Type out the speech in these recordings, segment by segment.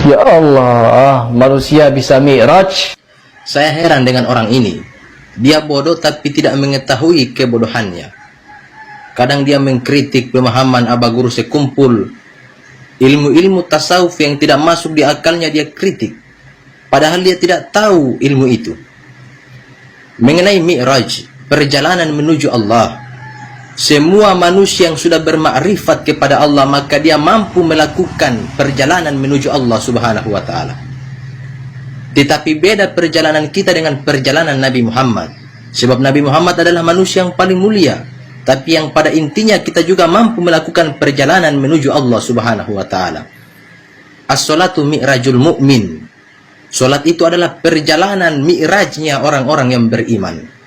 Ya Allah, manusia bisa mi'raj. Saya heran dengan orang ini. Dia bodoh tapi tidak mengetahui kebodohannya. Kadang dia mengkritik pemahaman Aba Guru sekumpul. Ilmu-ilmu tasawuf yang tidak masuk di akalnya dia kritik. Padahal dia tidak tahu ilmu itu. Mengenai mi'raj, perjalanan menuju Allah. Semua manusia yang sudah bermakrifat kepada Allah, maka dia mampu melakukan perjalanan menuju Allah Subhanahu wa Ta'ala. Tetapi beda perjalanan kita dengan perjalanan Nabi Muhammad. Sebab Nabi Muhammad adalah manusia yang paling mulia. Tapi yang pada intinya kita juga mampu melakukan perjalanan menuju Allah Subhanahu wa Ta'ala. As-salatu mi'rajul mu'min. Salat itu adalah perjalanan mi'rajnya orang-orang yang beriman.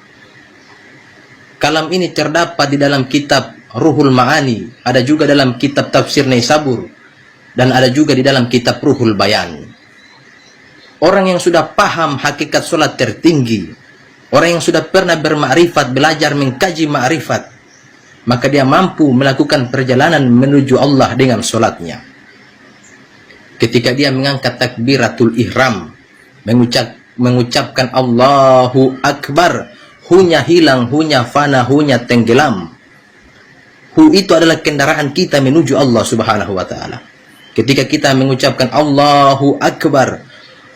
Kalam ini terdapat di dalam kitab Ruhul Ma'ani, ada juga dalam kitab Tafsir Naisabur, dan ada juga di dalam kitab Ruhul Bayan. Orang yang sudah paham hakikat solat tertinggi, orang yang sudah pernah bermakrifat, belajar mengkaji makrifat, maka dia mampu melakukan perjalanan menuju Allah dengan solatnya. Ketika dia mengangkat takbiratul ihram, mengucapkan Allahu Akbar, hunya hilang, hunya fana, hunya tenggelam. Hu itu adalah kendaraan kita menuju Allah Subhanahu wa Ta'ala. Ketika kita mengucapkan Allahu Akbar,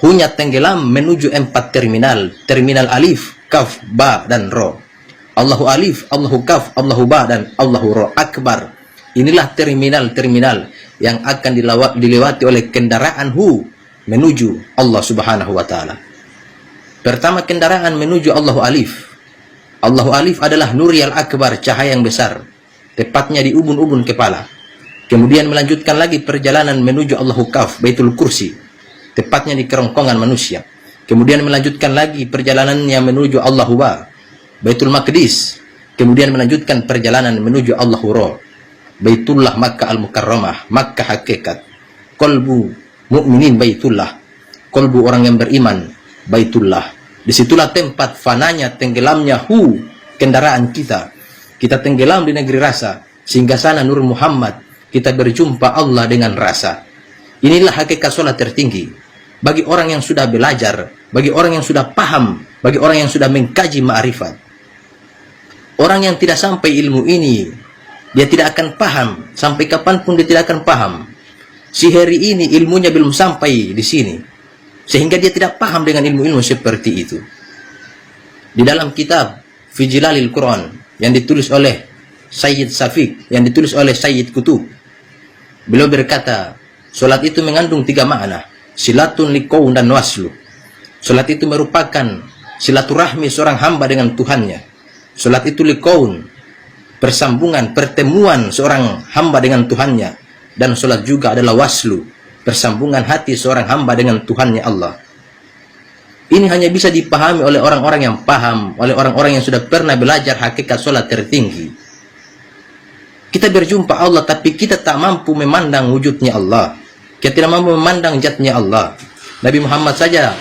hunya tenggelam menuju 4 terminal. Terminal alif, kaf, ba, dan ro. Allahu alif, Allahu kaf, Allahu ba, dan Allahu ro. Akbar. Inilah terminal-terminal yang akan dilewati oleh kendaraan hu menuju Allah Subhanahu wa Ta'ala. Pertama kendaraan menuju Allahu alif. Allahu alif adalah Nuriyal Akbar, cahaya yang besar, tepatnya di ubun-ubun kepala. Kemudian melanjutkan lagi perjalanan menuju Allahu Kaf, Baitul Kursi, tepatnya di kerongkongan manusia. Kemudian melanjutkan lagi perjalanannya menuju Allahu Ba, Baitul Maqdis. Kemudian melanjutkan perjalanan menuju Allahu Ra, Baitullah Makkah Al-Mukarramah, Makkah hakikat. Qalbu mu'minin Baitullah, qalbu orang yang beriman Baitullah. Disitulah tempat fananya, tenggelamnya hu, kendaraan kita. Kita tenggelam di negeri rasa, sehingga sana Nur Muhammad, kita berjumpa Allah dengan rasa. Inilah hakikat sholat tertinggi. Bagi orang yang sudah belajar, bagi orang yang sudah paham, bagi orang yang sudah mengkaji ma'rifat. Orang yang tidak sampai ilmu ini, dia tidak akan paham. Sampai kapanpun dia tidak akan paham. Si hari ini ilmunya belum sampai di sini, sehingga dia tidak paham dengan ilmu-ilmu seperti itu. Di dalam kitab Fijilalil Quran yang ditulis oleh Sayyid Safiq, yang ditulis oleh Sayyid Kutub, beliau berkata, solat itu mengandung 3 makna, silatun liqaun dan waslu. Solat itu merupakan silaturahmi seorang hamba dengan Tuhannya. Solat itu liqaun, persambungan, pertemuan seorang hamba dengan Tuhannya. Dan solat juga adalah waslu, persambungan hati seorang hamba dengan Tuhannya Allah. Ini hanya bisa dipahami oleh orang-orang yang paham, oleh orang-orang yang sudah pernah belajar hakikat sholat tertinggi. Kita berjumpa Allah, tapi kita tak mampu memandang wujudnya Allah. Kita tidak mampu memandang zatnya Allah. Nabi Muhammad saja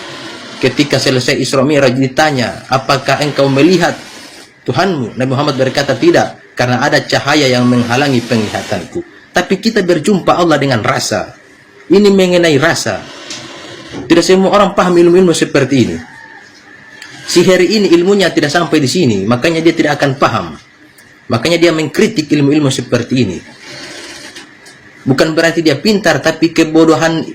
ketika selesai Isra Mi'raj ditanya, apakah engkau melihat Tuhanmu? Nabi Muhammad berkata, tidak, karena ada cahaya yang menghalangi penglihatanku. Tapi kita berjumpa Allah dengan rasa. Ini mengenai rasa. Tidak semua orang paham ilmu-ilmu seperti ini. Si hari ini ilmunya tidak sampai di sini, makanya dia tidak akan paham. Makanya dia mengkritik ilmu-ilmu seperti ini. Bukan berarti dia pintar, tapi kebodohan.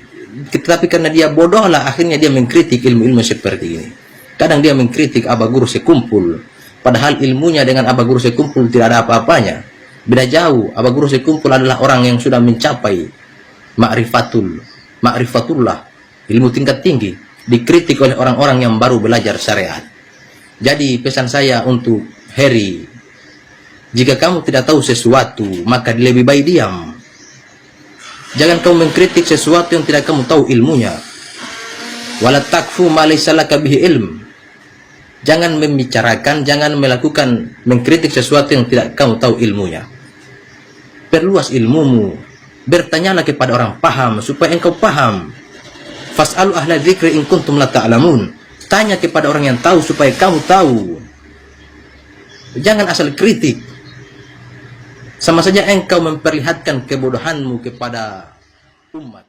Tapi karena dia bodohlah, akhirnya dia mengkritik ilmu-ilmu seperti ini. Kadang dia mengkritik Aba Guru sekumpul, padahal ilmunya dengan Aba Guru sekumpul tidak ada apa-apanya. Beda jauh. Aba Guru sekumpul adalah orang yang sudah mencapai ma'rifatullah, ilmu tingkat tinggi, dikritik oleh orang-orang yang baru belajar syariat. Jadi pesan saya untuk Heri, jika kamu tidak tahu sesuatu, maka lebih baik diam. Jangan kamu mengkritik sesuatu yang tidak kamu tahu ilmunya. Wala takfu ma laysa laka bihi ilm. Jangan membicarakan, jangan melakukan, mengkritik sesuatu yang tidak kamu tahu ilmunya. Perluas ilmumu. Bertanyalah kepada orang paham supaya engkau paham. Fas'alu ahla dzikri in kuntum la ta'lamun. Tanya kepada orang yang tahu supaya kamu tahu. Jangan asal kritik. Sama saja engkau memperlihatkan kebodohanmu kepada umat.